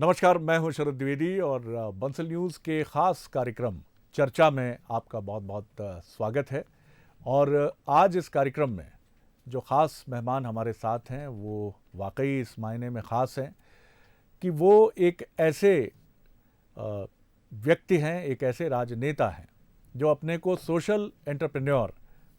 नमस्कार, मैं हूं शरद द्विवेदी और बंसल न्यूज़ के ख़ास कार्यक्रम चर्चा में आपका बहुत बहुत स्वागत है। और आज इस कार्यक्रम में जो ख़ास मेहमान हमारे साथ हैं वो वाकई इस मायने में ख़ास हैं कि वो एक ऐसे अ, व्यक्ति हैं, एक ऐसे राजनेता हैं जो अपने को सोशल एंटरप्रेन्योर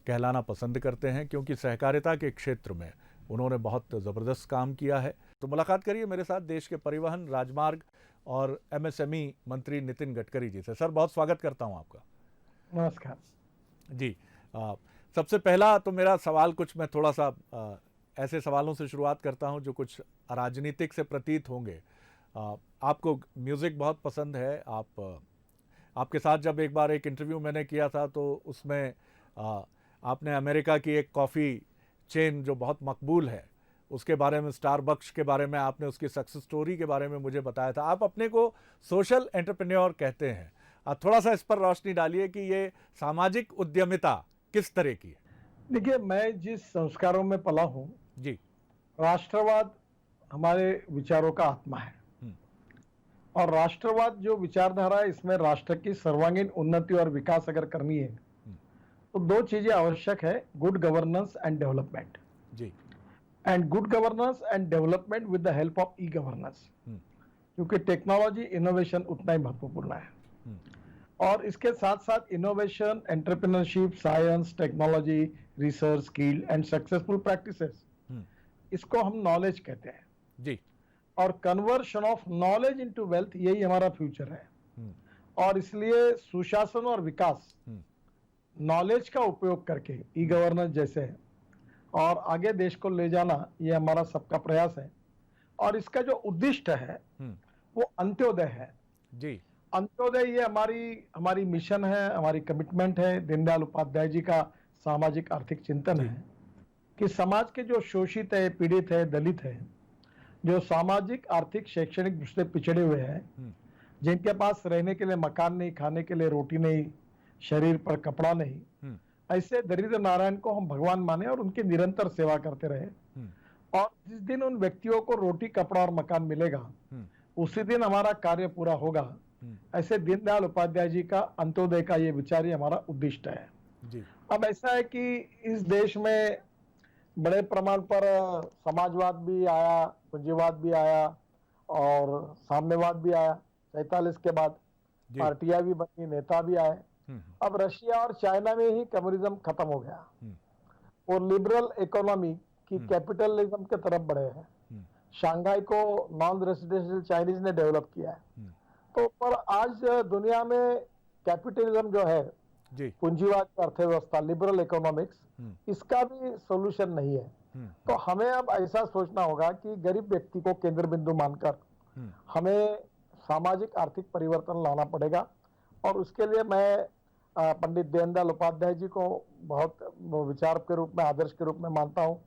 कहलाना पसंद करते हैं, क्योंकि सहकारिता के क्षेत्र में उन्होंने बहुत ज़बरदस्त काम किया है। तो मुलाकात करिए मेरे साथ देश के परिवहन, राजमार्ग और एमएसएमई मंत्री नितिन गडकरी जी से। सर, बहुत स्वागत करता हूं आपका। नमस्कार जी। सबसे पहला तो मेरा सवाल कुछ मैं थोड़ा सा ऐसे सवालों से शुरुआत करता हूं जो कुछ राजनीतिक से प्रतीत होंगे। आपको म्यूज़िक बहुत पसंद है। आपके साथ जब एक बार एक इंटरव्यू मैंने किया था तो उसमें आपने अमेरिका की एक कॉफ़ी चेन जो बहुत मकबूल है उसके बारे में, स्टारबक्स के बारे में, आपने उसकी सक्सेस स्टोरी के बारे में मुझे बताया था। आप अपने को सोशल एंटरप्रेन्योर कहते हैं। थोड़ा सा इस पर रोशनी डालिए कि ये सामाजिक उद्यमिता किस तरह की है। देखिए, मैं जिस संस्कारों में पला हूँ, जी। राष्ट्रवाद हमारे विचारों का आत्मा है। और राष्ट्रवाद जो विचारधारा है, इसमें राष्ट्र की सर्वांगीण उन्नति और विकास अगर करनी है तो दो चीजें आवश्यक है, गुड गवर्नेंस एंड डेवलपमेंट। जी। And good governance and development with the help of e governance, क्योंकि टेक्नोलॉजी इनोवेशन उतना ही महत्वपूर्ण है। और इसके साथ साथ innovation, entrepreneurship, science, technology, research, skill and successful practices, इसको हम नॉलेज कहते हैं। जी। और conversion of knowledge into wealth, यही हमारा फ्यूचर है। और इसलिए सुशासन और विकास नॉलेज का उपयोग करके, ई गवर्नेंस जैसे, और आगे देश को ले जाना, ये हमारा सबका प्रयास है। और इसका जो उद्दिष्ट है वो अंत्योदय है। जी। अंत्योदय ये हमारी मिशन है, हमारी कमिटमेंट है। दीनदयाल उपाध्याय जी का सामाजिक आर्थिक चिंतन है कि समाज के जो शोषित है, पीड़ित है, दलित है, जो सामाजिक, आर्थिक, शैक्षणिक दृष्टि से पिछड़े हुए हैं, जिनके पास रहने के लिए मकान नहीं, खाने के लिए रोटी नहीं, शरीर पर कपड़ा नहीं, ऐसे दरिद्र नारायण को हम भगवान माने और उनकी निरंतर सेवा करते रहे। और जिस दिन उन व्यक्तियों को रोटी, कपड़ा और मकान मिलेगा, उसी दिन हमारा कार्य पूरा होगा। ऐसे दीनदयाल उपाध्याय जी का अंत्योदय का ये विचार, ये हमारा उद्दिष्ट है। जी। अब ऐसा है कि इस देश में बड़े प्रमाण पर समाजवाद भी आया, पूंजीवाद भी आया और साम्यवाद भी आया। 47 के बाद पार्टियां भी बनी, नेता भी आए। अब रशिया और चाइना में ही कम्युनिज्म खत्म हो गया और लिबरल इकोनॉमी की कैपिटलिज्म के तरफ बढ़े हैं। शंघाई को नॉन रेसिडेंशियल चाइनीज ने डेवलप किया है। तो पर आज दुनिया में कैपिटलिज्म जो है, पूंजीवाद की अर्थव्यवस्था, लिबरल इकोनॉमिक्स, इसका भी सॉल्यूशन नहीं है। तो हमें अब ऐसा सोचना होगा कि गरीब व्यक्ति को केंद्र बिंदु मानकर हमें सामाजिक आर्थिक परिवर्तन लाना पड़ेगा। और उसके लिए मैं पंडित दीनदयाल उपाध्याय जी को बहुत विचार के रूप में, आदर्श के रूप में मानता हूँ।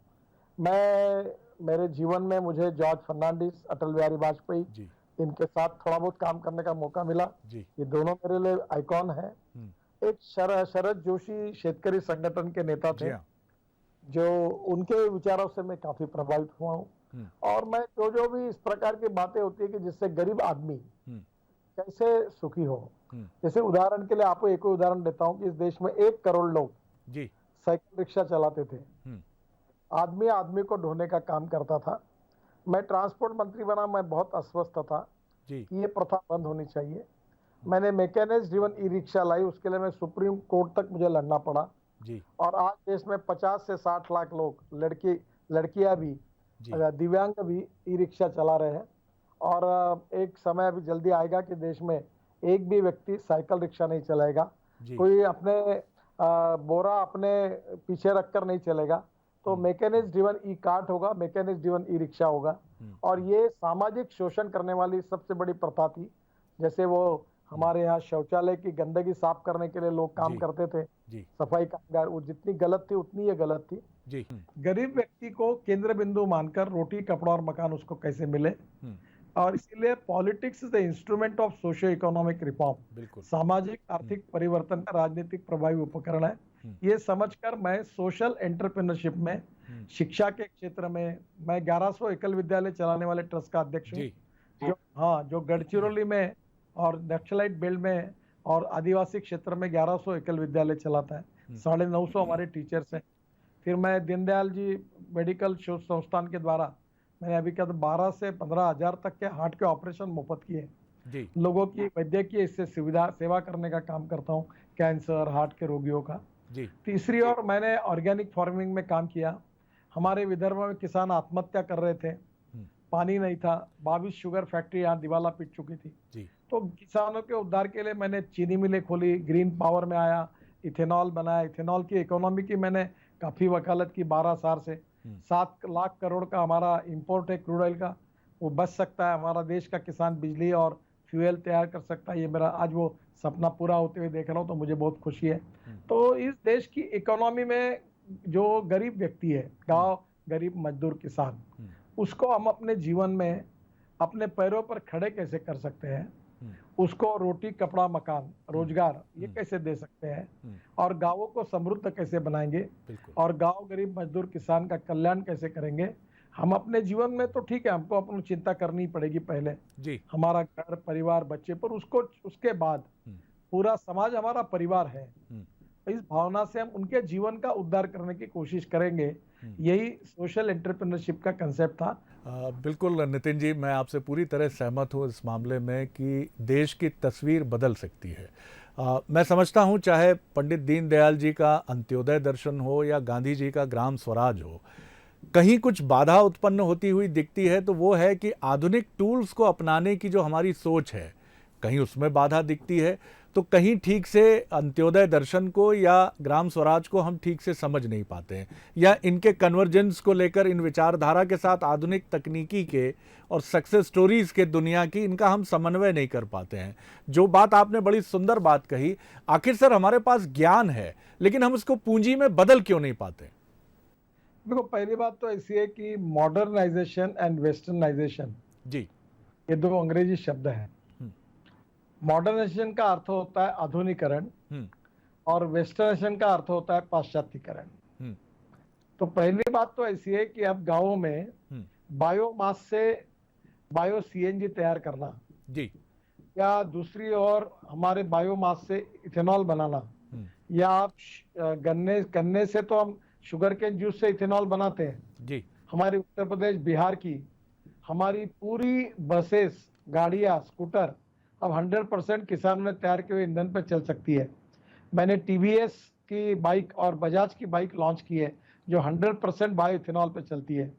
मैं मेरे जीवन में मुझे जॉर्ज फर्नांडिस, अटल बिहारी वाजपेयी, इनके साथ थोड़ा बहुत काम करने का मौका मिला। ये दोनों मेरे लिए आइकॉन है। एक शरद जोशी शेतकरी संगठन के नेता थे, जो उनके विचारों से मैं काफी प्रभावित हुआ हूँ। और मैं जो भी इस प्रकार की बातें होती है कि जिससे गरीब आदमी कैसे सुखी हो, जैसे उदाहरण के लिए आपको एक उदाहरण देता हूँ कि इस देश में 1 करोड़ लोग साइकिल रिक्शा चलाते थे। आदमी आदमी को ढोने का काम करता था। मैं ट्रांसपोर्ट मंत्री बना, मैं बहुत अस्वस्थ था कि ये प्रथा बंद होनी चाहिए। मैंने मैकेनिक्स ड्रिवन ई रिक्शा लाई, उसके लिए मैं सुप्रीम कोर्ट तक मुझे लड़ना पड़ा। और आज देश में 50 से 60 लाख लोग, लड़कियां भी, दिव्यांग भी ई रिक्शा चला रहे हैं। और एक समय अभी जल्दी आएगा कि देश में एक भी व्यक्ति साइकिल रिक्शा नहीं चलाएगा, कोई अपने बोरा अपने पीछे रखकर नहीं चलेगा। तो मैकेनिक्स ड्रिवन ई कार्ट होगा, मैकेनिक्स ड्रिवन ई रिक्शा होगा। और ये सामाजिक शोषण करने वाली सबसे बड़ी प्रथा थी। जैसे वो हमारे यहाँ शौचालय की गंदगी साफ करने के लिए लोग काम करते थे, सफाई कामगार, वो जितनी गलत थी उतनी ये गलत थी। गरीब व्यक्ति को केंद्र बिंदु मानकर रोटी, कपड़ा और मकान उसको कैसे मिले। और इसीलिए politics is the instrument of socio economic reform, सामाजिक आर्थिक परिवर्तन का राजनीतिक प्रभावी उपकरण है। ये समझकर मैं सोशल एंटरप्रेन्योरशिप में, शिक्षा के क्षेत्र में, मैं 1100 एकल विद्यालय चलाने वाले ट्रस्ट का अध्यक्ष हूँ। जो गढ़चिरौली में और नक्सलाइट बेल्ट में और आदिवासी क्षेत्र में 1100 एकल विद्यालय चलाता है। 950 हमारे टीचर्स हैं। फिर मैं दीनदयाल जी मेडिकल शोध संस्थान के द्वारा मैंने अभी क्या 12 से 15 हजार तक के हार्ट के ऑपरेशन मुफ्त किए जी। लोगों की वैद्यकीय इससे सुविधा सेवा करने का काम करता हूँ, कैंसर हार्ट के रोगियों का जी। तीसरी ओर मैंने ऑर्गेनिक फार्मिंग में काम किया। हमारे विदर्भ में किसान आत्महत्या कर रहे थे, पानी नहीं था, 22 शुगर फैक्ट्री यहाँ दिवाला पीट चुकी थी जी। तो किसानों के उद्धार के लिए मैंने चीनी मिलें खोली, ग्रीन पावर में आया, इथेनॉल बनाया। इथेनॉल की इकोनॉमी की मैंने काफी वकालत की 12 साल से। 7 लाख करोड़ का हमारा इंपोर्ट है क्रूड ऑयल का, वो बच सकता है। हमारा देश का किसान बिजली और फ्यूल तैयार कर सकता है। ये मेरा आज वो सपना पूरा होते हुए देख रहा हूँ तो मुझे बहुत खुशी है। तो इस देश की इकोनॉमी में जो गरीब व्यक्ति है, गांव गरीब मजदूर किसान, उसको हम अपने जीवन में अपने पैरों पर खड़े कैसे कर सकते हैं, उसको रोटी कपड़ा मकान रोजगार ये कैसे दे सकते हैं और गांवों को समृद्ध कैसे बनाएंगे और गांव गरीब मजदूर किसान का कल्याण कैसे करेंगे। हम अपने जीवन में तो ठीक है, हमको अपनी चिंता करनी पड़ेगी पहले जी। हमारा घर परिवार बच्चे, पर उसके बाद पूरा समाज हमारा परिवार है। इस भावना से हम उनके जीवन का उद्धार करने की कोशिश करेंगे। यही सोशल एंटरप्रेन्योरशिप का कंसेप्ट था। बिल्कुल नितिन जी, मैं आपसे पूरी तरह सहमत हूँ इस मामले में कि देश की तस्वीर बदल सकती है। मैं समझता हूँ चाहे पंडित दीनदयाल जी का अंत्योदय दर्शन हो या गांधी जी का ग्राम स्वराज हो, कहीं कुछ बाधा उत्पन्न होती हुई दिखती है तो वो है कि आधुनिक टूल्स को अपनाने की जो हमारी सोच है, कहीं उसमें बाधा दिखती है तो कहीं ठीक से अंत्योदय दर्शन को या ग्राम स्वराज को हम ठीक से समझ नहीं पाते हैं, या इनके कन्वर्जेंस को लेकर इन विचारधारा के साथ आधुनिक तकनीकी के और सक्सेस स्टोरीज के दुनिया की इनका हम समन्वय नहीं कर पाते हैं। जो बात आपने बड़ी सुंदर बात कही, आखिर सर हमारे पास ज्ञान है लेकिन हम इसको पूंजी में बदल क्यों नहीं पाते? देखो, पहली बात तो ऐसी है कि मॉडर्नाइजेशन एंड वेस्टर्नाइजेशन जी, ये दो अंग्रेजी शब्द हैं। मॉडर्नाइजेशन का अर्थ होता है आधुनिकरण और वेस्टर्नाइजेशन का अर्थ होता है पाश्चात्यकरण। तो पहली बात तो ऐसी है कि अब गांवों में बायोमास से बायो सीएनजी तैयार करना जी, या दूसरी ओर हमारे बायोमास से इथेनॉल बनाना, या आप गन्ने से तो हम शुगर केन जूस से इथेनॉल बनाते हैं जी। हमारे उत्तर प्रदेश बिहार की हमारी पूरी बसेस गाड़ियां स्कूटर अब 100% किसानों ने तैयार किए हुए ईंधन पर चल सकती है। मैंने टीवीएस की बाइक और बजाज की बाइक लॉन्च की है जो 100% बायो इथेनॉल पर चलती है।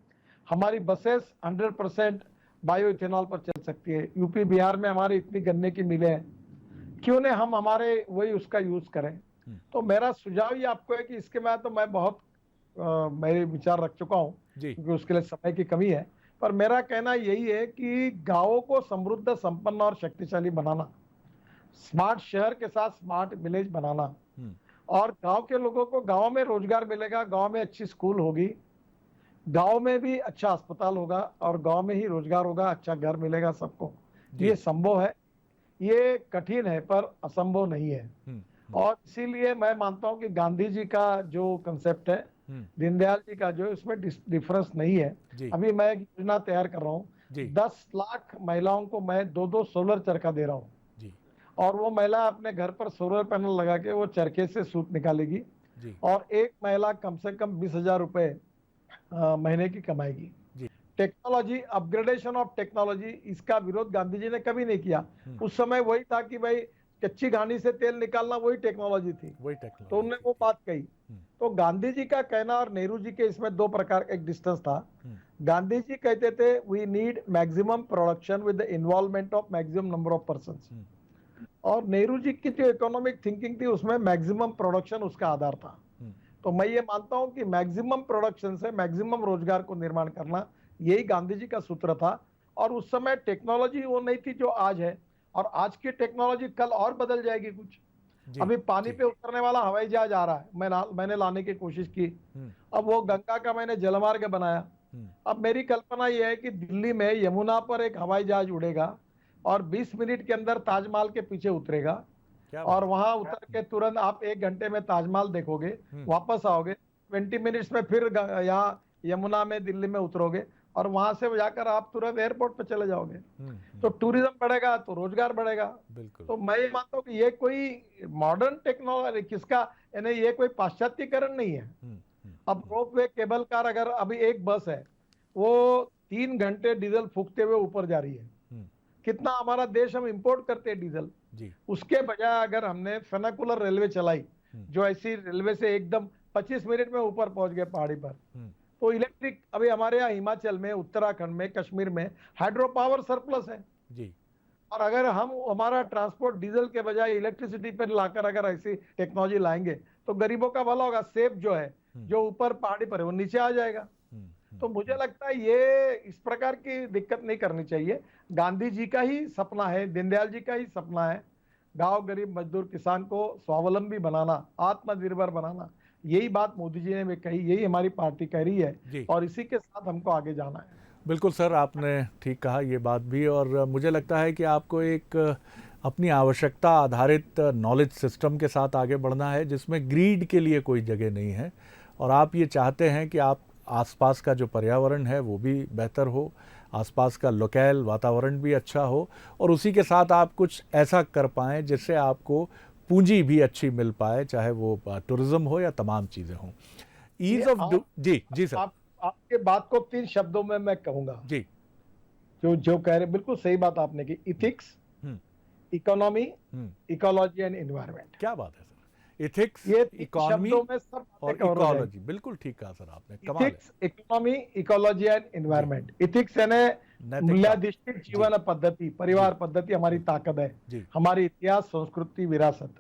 हमारी बसेस 100% बायो इथेनॉल पर चल सकती है। यूपी बिहार में हमारी इतनी गन्ने की मिलें हैं, क्यों ने हम हमारे वही उसका यूज करें। तो मेरा सुझाव ये आपको है कि इसके में तो मैं बहुत मेरे विचार रख चुका हूँ क्योंकि उसके लिए समय की कमी है, पर मेरा कहना यही है कि गांवों को समृद्ध संपन्न और शक्तिशाली बनाना, स्मार्ट शहर के साथ स्मार्ट विलेज बनाना, और गांव के लोगों को गांव में रोजगार मिलेगा, गांव में अच्छी स्कूल होगी, गांव में भी अच्छा अस्पताल होगा और गांव में ही रोजगार होगा, अच्छा घर मिलेगा सबको। ये संभव है, ये कठिन है पर असंभव नहीं है। और इसीलिए मैं मानता हूं कि गांधी जी का जो कंसेप्ट है, दीनदयाल जी का जो है, उसमें डिफरेंस नहीं है। अभी मैं एक योजना तैयार कर रहा हूँ, 10 लाख महिलाओं को मैं 2-2 सोलर चरखा दे रहा हूँ और वो महिला अपने घर पर सोलर पैनल लगा के वो चरखे से सूत निकालेगी और एक महिला कम से कम 20,000 रुपए महीने की कमाएगी। टेक्नोलॉजी, अपग्रेडेशन ऑफ टेक्नोलॉजी, इसका विरोध गांधी जी ने कभी नहीं किया। उस समय वही था कि भाई कच्ची घानी से तेल निकालना वही टेक्नोलॉजी थी, तो उन्होंने वो बात कही। तो गांधी जी का कहना और नेहरू जी के इसमें दो प्रकार का एक डिस्टेंस था। गांधी जी कहते थे we need maximum production with the involvement of maximum number of persons, और नेहरू जी की जो इकोनॉमिक थिंकिंग थी उसमें मैक्सिमम प्रोडक्शन उसका आधार था। तो मैं ये मानता हूं कि मैक्सिमम प्रोडक्शन से मैक्सिमम रोजगार को निर्माण करना, यही गांधी जी का सूत्र था। और उस समय टेक्नोलॉजी वो नहीं थी जो आज है, और आज की टेक्नोलॉजी कल और बदल जाएगी कुछ। अभी पानी पे उतरने वाला हवाई जहाज आ रहा है, मैंने लाने की कोशिश की। अब वो गंगा का मैंने जलमार्ग बनाया। अब मेरी कल्पना यह है कि दिल्ली में यमुना पर एक हवाई जहाज उड़ेगा और 20 मिनट के अंदर ताजमहल के पीछे उतरेगा और वहां उतर के तुरंत आप 1 घंटे में ताजमहल देखोगे, वापस आओगे, 20 मिनट्स में फिर यहाँ यमुना में दिल्ली में उतरोगे और वहां से जाकर आप तुरंत एयरपोर्ट पे चले जाओगे। तो टूरिज्म बढ़ेगा तो रोजगार बढ़ेगा। बिल्कुल। तो मैं ये मानता हूँ कि ये कोई मॉडर्न टेक्नोलॉजी किसका, यानी ये कोई पाश्चात्यकरण नहीं है। अब रोपवे केबल कार, अगर अभी एक बस है वो 3 घंटे डीजल फूकते हुए ऊपर जा रही है। कितना हमारा देश हम इंपोर्ट करते हैं डीजल जी। उसके बजाय अगर हमने फेनाकुलर रेलवे चलाई, जो ऐसी रेलवे से एकदम 25 मिनट में ऊपर पहुंच गए पहाड़ी पर, तो इलेक्ट्रिक, अभी हमारे यहाँ हिमाचल में, उत्तराखंड में, कश्मीर में हाइड्रो पावर सरप्लस है जी। और अगर हम हमारा ट्रांसपोर्ट डीजल के बजाय इलेक्ट्रिसिटी पर लाकर अगर ऐसी टेक्नोलॉजी लाएंगे तो गरीबों का भला होगा। सेफ जो है, जो ऊपर पहाड़ी पर है, वो नीचे आ जाएगा। तो मुझे लगता है ये इस प्रकार की दिक्कत नहीं करनी चाहिए। गांधी जी का ही सपना है, दीनदयाल जी का ही सपना है, गांव गरीब मजदूर किसान को स्वावलंबी बनाना, आत्मनिर्भर बनाना। यही बात मोदी जी ने भी कही, यही हमारी पार्टी कह रही है और इसी के साथ हमको आगे जाना है। बिल्कुल सर, आपने ठीक कहा ये बात भी, और मुझे लगता है कि आपको एक अपनी आवश्यकता आधारित नॉलेज सिस्टम के साथ आगे बढ़ना है जिसमें ग्रीड के लिए कोई जगह नहीं है। और आप ये चाहते हैं कि आप आसपास का जो पर्यावरण है वो भी बेहतर हो, आसपास का लोकल वातावरण भी अच्छा हो, और उसी के साथ आप कुछ ऐसा कर पाएँ जिससे आपको पूंजी भी अच्छी मिल पाए, चाहे वो टूरिज्म हो या तमाम चीज़ें हों। ईज ऑफ जी सर। आपके बात को 3 शब्दों में मैं कहूंगा जी। जो कह रहे, बिल्कुल सही बात आपने की। Ethics, economy, ecology and environment. क्या बात है सर, इथिक्स, ये इकोनॉमी और इकोलॉजी। बिल्कुल ठीक कहा सर आपने, कमाल है। Ethics, economy, ecology and environment. Ethics यानी मूल्याधिष्ठित जीवन पद्धति, परिवार पद्धति हमारी ताकत है, हमारी इतिहास, संस्कृति, विरासत।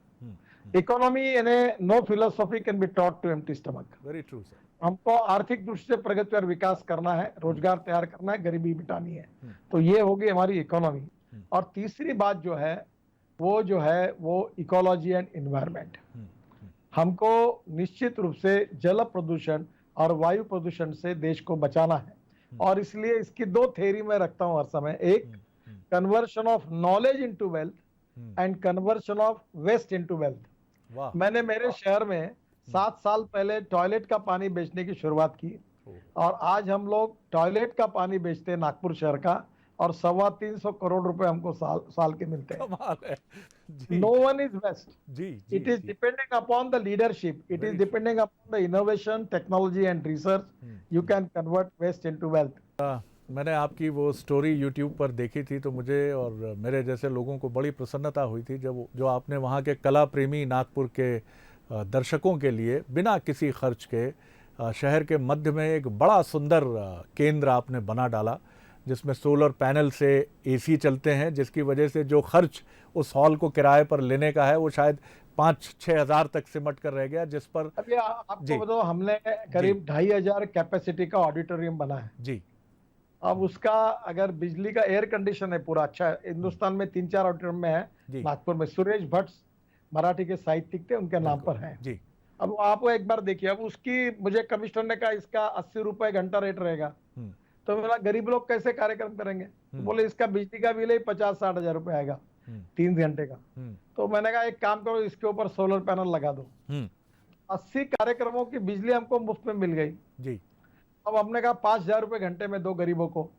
इकोनॉमी यानी no philosophy can be taught to empty stomach. Very true sir. हमको आर्थिक दृष्टि से प्रगति और विकास करना है, रोजगार तैयार करना है, गरीबी मिटानी है। तो ये होगी हमारी इकोनॉमी। और तीसरी बात जो है वो इकोलॉजी एंड एनवायरनमेंट। हमको निश्चित रूप से जल प्रदूषण और वायु प्रदूषण से देश को बचाना है, और इसलिए इसकी 2 थ्योरी में रखता हूं हर समय। एक, conversion of knowledge into wealth and conversion of waste into wealth. मैंने मेरे शहर में 7 साल पहले टॉयलेट का पानी बेचने की शुरुआत की, और आज हम लोग टॉयलेट का पानी बेचते हैं नागपुर शहर का, और 325 करोड़ रुपए हमको साल के मिलते हैं। No one is waste. It is depending upon the leadership, it is depending upon the innovation, technology and research. You can convert waste into wealth. मैंने आपकी वो स्टोरी यूट्यूब पर देखी थी, तो मुझे और मेरे जैसे लोगों को बड़ी प्रसन्नता हुई थी जब जो आपने वहाँ के कला प्रेमी नागपुर के दर्शकों के लिए बिना किसी खर्च के शहर के मध्य में एक बड़ा सुंदर केंद्र आपने बना डाला, जिसमें सोलर पैनल से एसी चलते हैं, जिसकी वजह से जो खर्च उस हॉल को किराए पर लेने का है वो शायद 5-6 हज़ार तक सिमट कर रह गया, जिस पर अभी आपको बताओ, हमने करीब 2500 कैपेसिटी का ऑडिटोरियम बना है जी। अब उसका अगर बिजली का एयर कंडीशन है पूरा अच्छा है। हिंदुस्तान में 3-4 ऑडिटोरियम में है, नागपुर में सुरेश भट्ट मराठी के साहित्यिक थे, उनके नाम पर है जी। अब आप एक बार देखिए, अब उसकी मुझे कमिश्नर ने कहा इसका 80 रुपए घंटा रेट रहेगा। तो मेरा गरीब लोग कैसे कार्यक्रम करेंगे? तो बोले इसका बिजली का बिल ही 50-60 हजार रुपए आएगा 3 घंटे का। तो मैंने कहा एक काम करो, इसके ऊपर सोलर पैनल लगा दो। 80 कार्यक्रमों की बिजली हमको मुफ्त में मिल गई जी। अब हमने कहा 5000 रुपए घंटे में दो गरीबों को,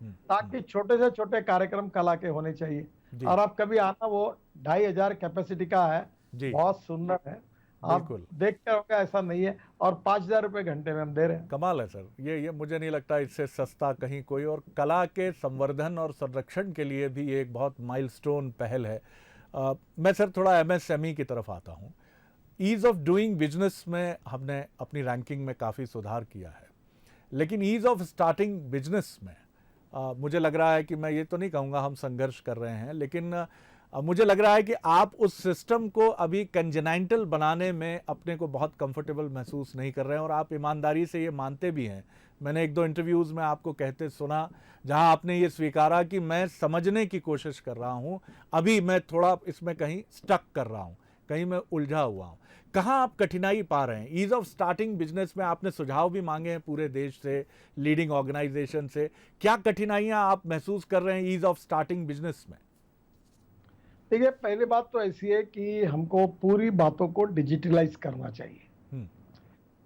ताकि छोटे से छोटे कार्यक्रम कला के होने चाहिए। और आप कभी आना, वो 2500 कैपेसिटी का है, बहुत सुंदर है, आप देखते रहोगे, ऐसा नहीं है। और 5000 रुपए घंटे में हम दे रहे हैं। कमाल है सर, ये मुझे नहीं लगता इससे सस्ता कहीं कोई, और कला के संवर्धन और संरक्षण के लिए भी एक बहुत माइलस्टोन पहल है। मैं सर थोड़ा एमएसएमई की तरफ आता हूँ। ईज़ ऑफ डूइंग बिजनेस में हमने अपनी रैंकिंग में काफ़ी सुधार किया है, लेकिन ईज़ ऑफ स्टार्टिंग बिजनेस में मुझे लग रहा है कि, मैं ये तो नहीं कहूँगा हम संघर्ष कर रहे हैं, लेकिन मुझे लग रहा है कि आप उस सिस्टम को अभी कंजेनाइटल बनाने में अपने को बहुत कंफर्टेबल महसूस नहीं कर रहे हैं, और आप ईमानदारी से ये मानते भी हैं। मैंने 1-2 इंटरव्यूज़ में आपको कहते सुना, जहां आपने ये स्वीकारा कि मैं समझने की कोशिश कर रहा हूं, अभी मैं थोड़ा इसमें कहीं स्टक कर रहा हूं, कहीं मैं उलझा हुआ हूं। कहाँ आप कठिनाई पा रहे हैं ईज़ ऑफ स्टार्टिंग बिजनेस में? आपने सुझाव भी मांगे हैं पूरे देश से, लीडिंग ऑर्गेनाइजेशन से, क्या कठिनाइयाँ आप महसूस कर रहे हैं ईज़ ऑफ स्टार्टिंग बिजनेस में? देखिए, पहली बात तो ऐसी है कि हमको पूरी बातों को डिजिटलाइज करना चाहिए।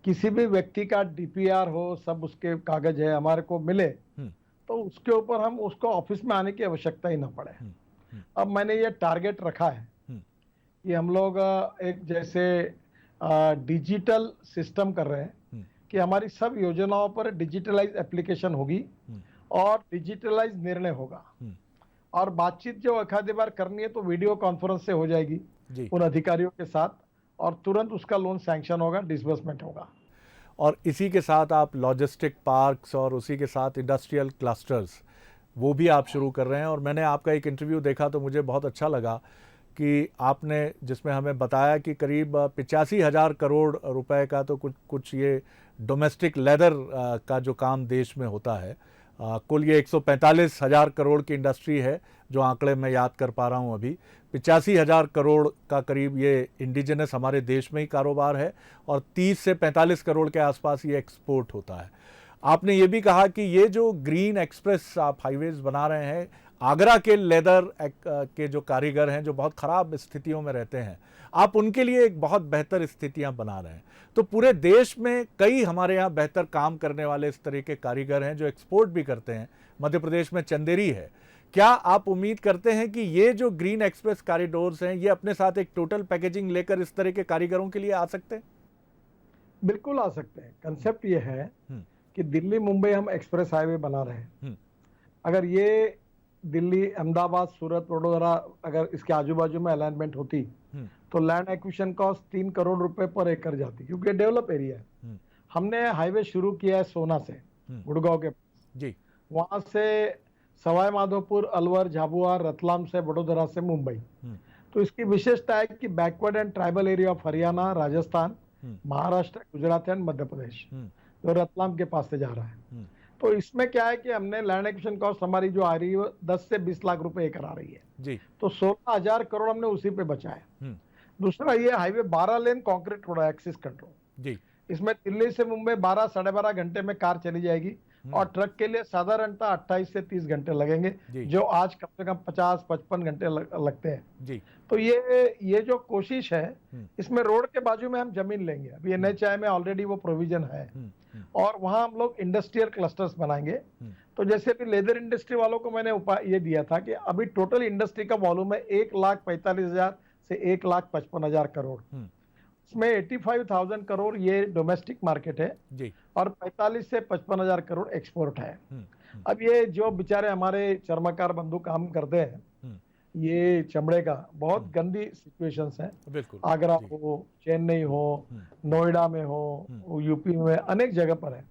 किसी भी व्यक्ति का डीपीआर हो, सब उसके कागज है हमारे को मिले, तो उसके ऊपर हम उसको ऑफिस में आने की आवश्यकता ही ना पड़े। अब मैंने ये टारगेट रखा है कि हम लोग एक जैसे डिजिटल सिस्टम कर रहे हैं कि हमारी सब योजनाओं पर डिजिटलाइज एप्लीकेशन होगी और डिजिटलाइज निर्णय होगा, और बातचीत जो एक आधी बार करनी है तो वीडियो कॉन्फ्रेंस से हो जाएगी उन अधिकारियों के साथ, और तुरंत उसका लोन सैंक्शन होगा, डिसबर्समेंट होगा। और इसी के साथ आप लॉजिस्टिक पार्क्स और उसी के साथ इंडस्ट्रियल क्लस्टर्स वो भी आप शुरू कर रहे हैं। और मैंने आपका एक इंटरव्यू देखा तो मुझे बहुत अच्छा लगा कि आपने जिसमें हमें बताया कि करीब 85,000 करोड़ रुपए का तो कुछ ये डोमेस्टिक लेदर का जो काम देश में होता है, कुल ये 145,000 करोड़ की इंडस्ट्री है जो आंकड़े मैं याद कर पा रहा हूँ अभी। 85,000 करोड़ का करीब ये इंडिजिनस हमारे देश में ही कारोबार है और 30 से 45 करोड़ के आसपास ये एक्सपोर्ट होता है। आपने ये भी कहा कि ये जो ग्रीन एक्सप्रेस आप हाईवेज बना रहे हैं, आगरा के लेदर के जो कारीगर हैं जो बहुत ख़राब स्थितियों में रहते हैं, आप उनके लिए एक बहुत बेहतर स्थितियां बना रहे हैं। तो पूरे देश में कई हमारे यहाँ बेहतर काम करने वाले इस तरह के कारीगर हैं जो एक्सपोर्ट भी करते हैं। मध्य प्रदेश में चंदेरी है। क्या आप उम्मीद करते हैं कि ये जो ग्रीन एक्सप्रेस कॉरिडोर्स हैं ये अपने साथ एक टोटल पैकेजिंग लेकर इस तरह के कारीगरों के लिए आ सकते हैं? बिल्कुल आ सकते हैं। कंसेप्ट ये है कि दिल्ली मुंबई हम एक्सप्रेस हाईवे बना रहे हैं। अगर ये दिल्ली, अहमदाबाद, सूरत, वडोदरा अगर इसके आजू बाजू में अलाइनमेंट होती तो लैंड एक्विजिशन कॉस्ट 3 करोड़ रुपए पर एकड़ जाती, क्योंकि डेवलप एरिया है। हमने हाईवे शुरू किया है सोना से गुड़गांव के पास, वहां से सवाई माधोपुर, अलवर, झाबुआ, रतलाम से वडोदरा से मुंबई। तो इसकी विशेषता है कि backward and tribal area of Haryana, Rajasthan, Maharashtra, Gujarat and Madhya Pradesh जो रतलाम के पास से जा रहा है। तो इसमें क्या है कि हमने लैंड एक्विजिशन कॉस्ट हमारी जो आ रही है 10 से 20 लाख रुपए एकड़ आ रही है, तो 16,000 करोड़ हमने उसी पे बचाया। दूसरा ये हाईवे 12 लेन कंक्रीट रोड है, एक्सिस कंट्रोल। इसमें दिल्ली से मुंबई 12 साढ़े 12 घंटे में कार चली जाएगी और ट्रक के लिए साधारणतः 28 से 30 घंटे लगेंगे, जो आज कम से कम 50-55 घंटे लगते हैं। तो ये जो कोशिश है, इसमें रोड के बाजू में हम जमीन लेंगे। अभी एनएचआई में ऑलरेडी वो प्रोविजन है, और वहां हम लोग इंडस्ट्रियल क्लस्टर्स बनाएंगे। तो जैसे अभी लेदर इंडस्ट्री वालों को मैंने उपाय ये दिया था कि अभी टोटल इंडस्ट्री का वॉल्यूम है 1,45,000 से 1,55,000 करोड़। इसमें 85,000 करोड़ ये डोमेस्टिक मार्केट है और 45 से 55,000 करोड़ एक्सपोर्ट है। अब ये जो बेचारे हमारे चर्मकार बंधु काम करते हैं, ये चमड़े का बहुत गंदी सिचुएशंस है। आगरा हो, चेन्नई हो, नोएडा में हो, यूपी में अनेक जगह पर है।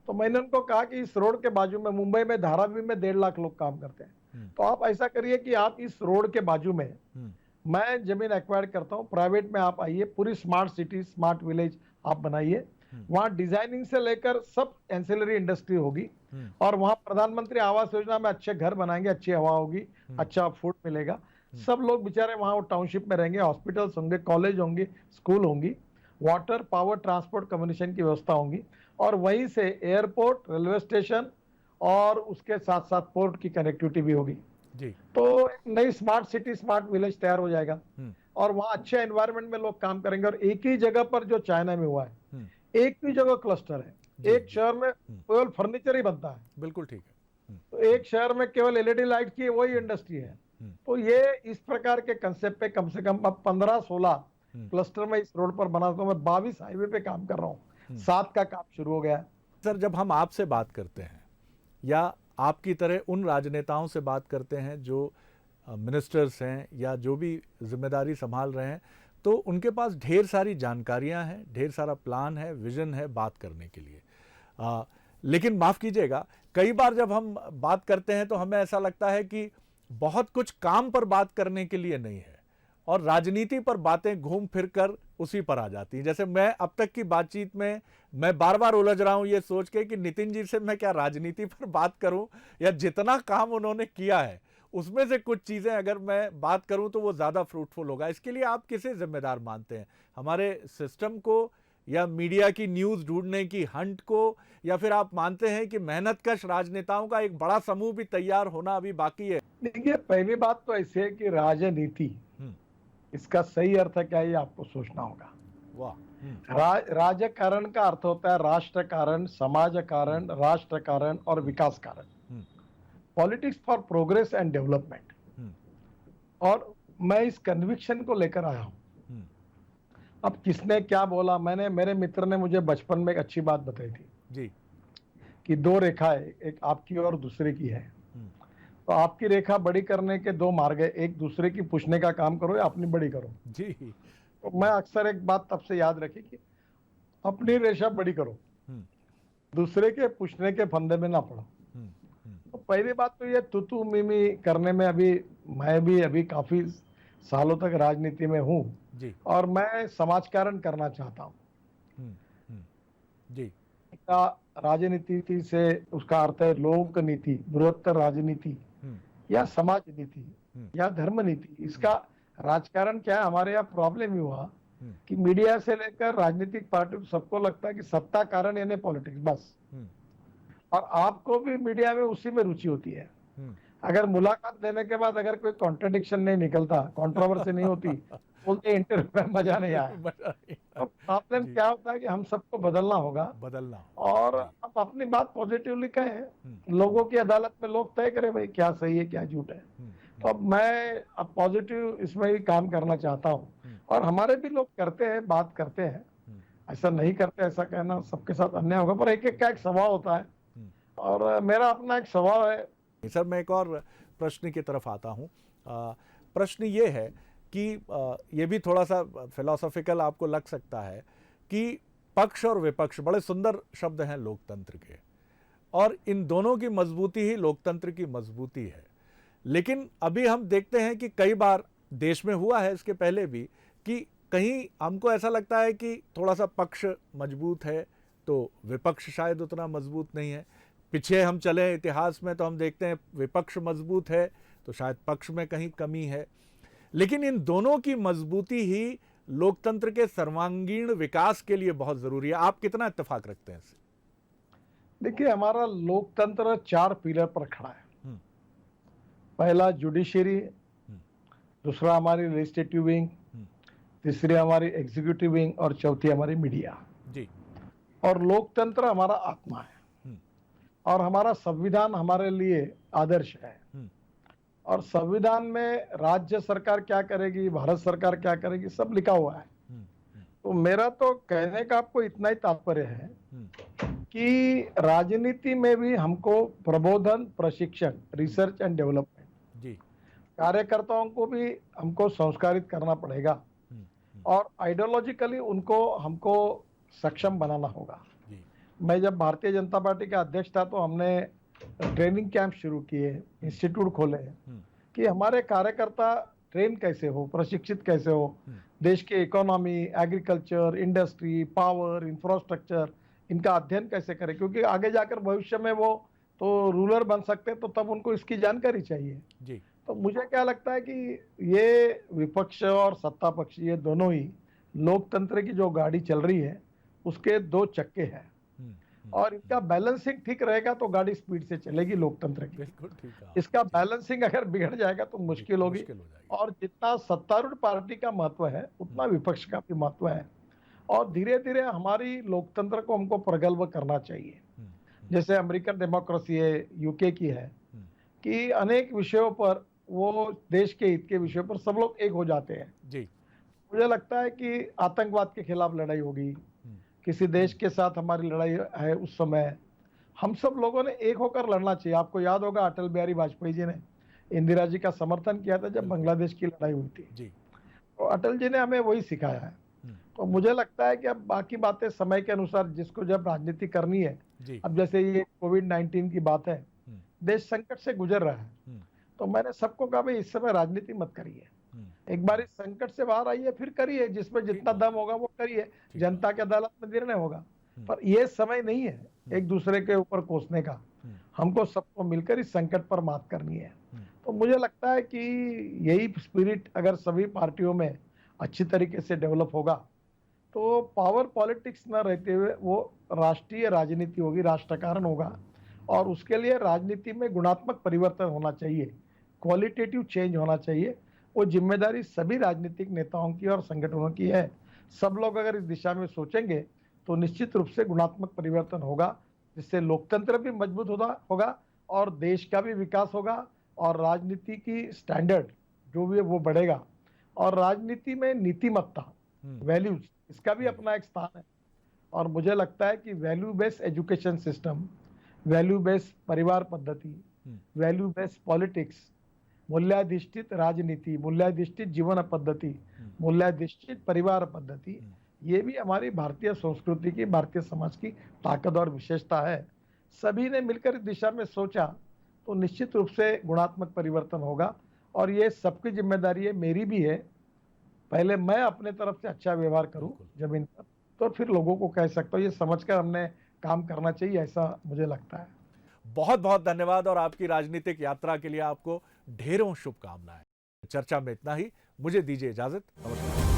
तो मैंने उनको कहा कि इस रोड के बाजू में, मुंबई में धारावी में 1.5 लाख लोग काम करते हैं, तो आप ऐसा करिए कि आप इस रोड के बाजू में मैं जमीन एक्वायर करता हूँ, प्राइवेट में आप आइए, पूरी स्मार्ट सिटी, स्मार्ट विलेज आप बनाइए। वहां डिजाइनिंग से लेकर सब एंसिलरी इंडस्ट्री होगी, और वहां प्रधानमंत्री आवास योजना में अच्छे घर बनाएंगे, अच्छी हवा होगी, अच्छा फूड मिलेगा। सब लोग बेचारे वहां टाउनशिप में रहेंगे, हॉस्पिटल्स होंगे, कॉलेज होंगे, स्कूल होंगी, वाटर, पावर, ट्रांसपोर्ट, कम्युनिकेशन की व्यवस्था होंगी, और वहीं से एयरपोर्ट, रेलवे स्टेशन और उसके साथ साथ पोर्ट की कनेक्टिविटी भी होगी। तो एक नई स्मार्ट सिटी, स्मार्ट विलेज तैयार हो जाएगा, और वहां अच्छे एनवायरनमेंट में लोग काम करेंगे। और एक ही जगह पर, जो चाइना में हुआ है, एक ही जगह क्लस्टर है, एक शहर में केवल फर्नीचर ही बनता है। बिल्कुल ठीक है। तो एक शहर में केवल एलईडी लाइट की वही इंडस्ट्री है। तो ये इस प्रकार के कंसेप्ट पे कम से कम अब 15-16 क्लस्टर में इस रोड पर बना, तो मैं 22 हाईवे पे काम कर रहा हूँ, 7 का काम शुरू हो गया है। सर, जब हम आपसे बात करते हैं या आपकी तरह उन राजनेताओं से बात करते हैं जो मिनिस्टर्स हैं या जो भी जिम्मेदारी संभाल रहे हैं, तो उनके पास ढेर सारी जानकारियां हैं, ढेर सारा प्लान है, विजन है बात करने के लिए। लेकिन माफ़ कीजिएगा, कई बार जब हम बात करते हैं तो हमें ऐसा लगता है कि बहुत कुछ काम पर बात करने के लिए नहीं है और राजनीति पर बातें घूम फिर कर उसी पर आ जाती हैं। जैसे मैं अब तक की बातचीत में मैं बार बार उलझ रहा हूं ये सोच के कि नितिन जी से मैं क्या राजनीति पर बात करूं, या जितना काम उन्होंने किया है उसमें से कुछ चीज़ें अगर मैं बात करूं तो वो ज़्यादा फ्रूटफुल होगा। इसके लिए आप किसे जिम्मेदार मानते हैं, हमारे सिस्टम को, या मीडिया की न्यूज़ ढूंढने की हंट को, या फिर आप मानते हैं कि मेहनतकश राजनेताओं का एक बड़ा समूह भी तैयार होना अभी बाकी है? देखिए, पहली बात तो ऐसी है कि राजनीति, इसका सही अर्थ क्या है ये आपको सोचना होगा। वाह। राजकारण का अर्थ होता है राष्ट्र कारण, समाज कारण, राष्ट्र कारण और विकास कारण। Politics for progress and development. और मैं इस कन्विक्शन को लेकर आया हूं। अब किसने क्या बोला, मेरे मित्र ने मुझे बचपन में एक अच्छी बात बताई थी जी कि दो रेखाएं, एक आपकी और दूसरे की है। तो आपकी रेखा बड़ी करने के दो मार्ग है, एक दूसरे की पूछने का काम करो या अपनी बड़ी करो जी। तो मैं अक्सर एक बात तब से याद रखी कि अपनी रेखा बड़ी करो, दूसरे के पूछने के फंदे में ना पड़ो। तो पहली बात तो ये तुतु मिमी करने में मैं भी अभी काफी सालों तक राजनीति में हूँ और मैं समाजकारण करना चाहता हूँ। जी। राजनीति से उसका अर्थ है लोक नीति, बृहत्तर राजनीति या समाज नीति या धर्म नीति। इसका राजकारण क्या है, हमारे यहाँ प्रॉब्लम ही हुआ कि मीडिया से लेकर राजनीतिक पार्टी सबको लगता है कि सत्ता कारण यानी पॉलिटिक्स बस। और आपको भी मीडिया में उसी में रुचि होती है। अगर मुलाकात देने के बाद अगर कोई कॉन्ट्रडिक्शन नहीं निकलता, कंट्रोवर्सी नहीं होती, बोलते इंटरव्यू में मजा नहीं आया। तो प्रॉब्लम क्या होता है कि हम सबको बदलना होगा और अब अपनी बात पॉजिटिवली कहें, लोगों की अदालत में लोग तय करें भाई क्या सही है क्या झूठ है। तो अब मैं पॉजिटिव इसमें भी काम करना चाहता हूँ और हमारे भी लोग करते हैं, बात करते हैं, ऐसा नहीं करते, ऐसा कहना सबके साथ अन्याय होगा, पर एक एक का एक स्वभाव होता है और मेरा अपना एक स्वभाव है। सर मैं एक और प्रश्न की तरफ आता हूँ। प्रश्न ये है कि ये भी थोड़ा सा फिलोसॉफिकल आपको लग सकता है कि पक्ष और विपक्ष बड़े सुंदर शब्द हैं लोकतंत्र के और इन दोनों की मजबूती ही लोकतंत्र की मजबूती है। लेकिन अभी हम देखते हैं कि कई बार देश में हुआ है, इसके पहले भी, कि कहीं हमको ऐसा लगता है कि थोड़ा सा पक्ष मजबूत है तो विपक्ष शायद उतना मजबूत नहीं है। पीछे हम चले इतिहास में तो हम देखते हैं विपक्ष मजबूत है तो शायद पक्ष में कहीं कमी है। लेकिन इन दोनों की मजबूती ही लोकतंत्र के सर्वांगीण विकास के लिए बहुत जरूरी है। आप कितना इत्तेफाक रखते हैं इससे? देखिए, हमारा लोकतंत्र 4 पिलर पर खड़ा है। पहला जुडिशरी, दूसरा हमारी लेजिस्लेटिव विंग, तीसरी हमारी एग्जीक्यूटिव विंग और चौथी हमारी मीडिया जी। और लोकतंत्र हमारा आत्मा है और हमारा संविधान हमारे लिए आदर्श है। और संविधान में राज्य सरकार क्या करेगी, भारत सरकार क्या करेगी, सब लिखा हुआ है। तो मेरा तो कहने का आपको इतना ही तात्पर्य है कि राजनीति में भी हमको प्रबोधन, प्रशिक्षण, रिसर्च एंड डेवलपमेंट जी, कार्यकर्ताओं को भी हमको संस्कारित करना पड़ेगा और आइडियोलॉजिकली उनको हमको सक्षम बनाना होगा। मैं जब भारतीय जनता पार्टी का अध्यक्ष था तो हमने ट्रेनिंग कैंप शुरू किए, इंस्टीट्यूट खोले कि हमारे कार्यकर्ता ट्रेन कैसे हो, प्रशिक्षित कैसे हो, देश के economy, agriculture, industry, power, infrastructure, इनका अध्ययन कैसे करें, क्योंकि आगे जाकर भविष्य में वो तो रूलर बन सकते हैं, तो तब उनको इसकी जानकारी चाहिए जी। तो मुझे क्या लगता है कि ये विपक्ष और सत्ता पक्ष ये दोनों ही लोकतंत्र की जो गाड़ी चल रही है उसके 2 चक्के हैं और इनका बैलेंसिंग ठीक रहेगा तो गाड़ी स्पीड से चलेगी लोकतंत्र की। बिल्कुल ठीक है। इसका बैलेंसिंग अगर बिगड़ जाएगा तो मुश्किल होगी और जितना सत्तारूढ़ पार्टी का महत्व है उतना विपक्ष का भी महत्व है और धीरे धीरे हमारी लोकतंत्र को हमको प्रगल्भ करना चाहिए। जैसे अमेरिकन डेमोक्रेसी है, यूके की है, कि अनेक विषयों पर वो देश के हित के विषयों पर सब लोग एक हो जाते हैं जी। मुझे लगता है कि आतंकवाद के खिलाफ लड़ाई होगी, किसी देश के साथ हमारी लड़ाई है, उस समय हम सब लोगों ने एक होकर लड़ना चाहिए। आपको याद होगा अटल बिहारी वाजपेयी जी ने इंदिरा जी का समर्थन किया था जब बांग्लादेश की लड़ाई हुई थी जी। तो अटल जी ने हमें वही सिखाया है। तो मुझे लगता है कि अब बाकी बातें समय के अनुसार जिसको जब राजनीति करनी है, अब जैसे ये कोविड-19 की बात है, देश संकट से गुजर रहा है, तो मैंने सबको कहा भाई इस समय राजनीति मत करिए, एक बार इस संकट से बाहर आइए फिर करिए, जिसमें जितना दम होगा वो करिए, जनता की अदालत में निर्णय होगा। पर ये समय नहीं है एक दूसरे के ऊपर कोसने का, हमको सबको मिलकर इस संकट पर मात करनी है। तो मुझे लगता है कि यही स्पिरिट अगर सभी पार्टियों में अच्छी तरीके से डेवलप होगा तो पावर पॉलिटिक्स न रहते हुए वो राष्ट्रीय राजनीति होगी, राष्ट्रकारण होगा और उसके लिए राजनीति में गुणात्मक परिवर्तन होना चाहिए, क्वालिटेटिव चेंज होना चाहिए। वो जिम्मेदारी सभी राजनीतिक नेताओं की और संगठनों की है। सब लोग अगर इस दिशा में सोचेंगे तो निश्चित रूप से गुणात्मक परिवर्तन होगा, जिससे लोकतंत्र भी मजबूत होगा और देश का भी विकास होगा और राजनीति की स्टैंडर्ड जो भी है वो बढ़ेगा। और राजनीति में नीतिमत्ता, वैल्यूज, इसका भी अपना एक स्थान है। और मुझे लगता है कि value based education system, value based परिवार पद्धति, वैल्यू बेस्ड पॉलिटिक्स, मूल्याधिष्ठित राजनीति, मूल्याधिष्ठित जीवन पद्धति, मूल्याधिष्ठित परिवार पद्धति, ये भी हमारी भारतीय संस्कृति की, भारतीय समाज की ताकत और विशेषता है। सभी ने मिलकर इस दिशा में सोचा तो निश्चित रूप से गुणात्मक परिवर्तन होगा और ये सबकी जिम्मेदारी है, मेरी भी है। पहले मैं अपने तरफ से अच्छा व्यवहार करूं जमीन पर, तो फिर लोगों को कह सकता हूं। ये समझकर हमने काम करना चाहिए, ऐसा मुझे लगता है। बहुत बहुत धन्यवाद और आपकी राजनीतिक यात्रा के लिए आपको ढेरों शुभकामनाएं। चर्चा में इतना ही, मुझे दीजिए इजाजत। नमस्कार।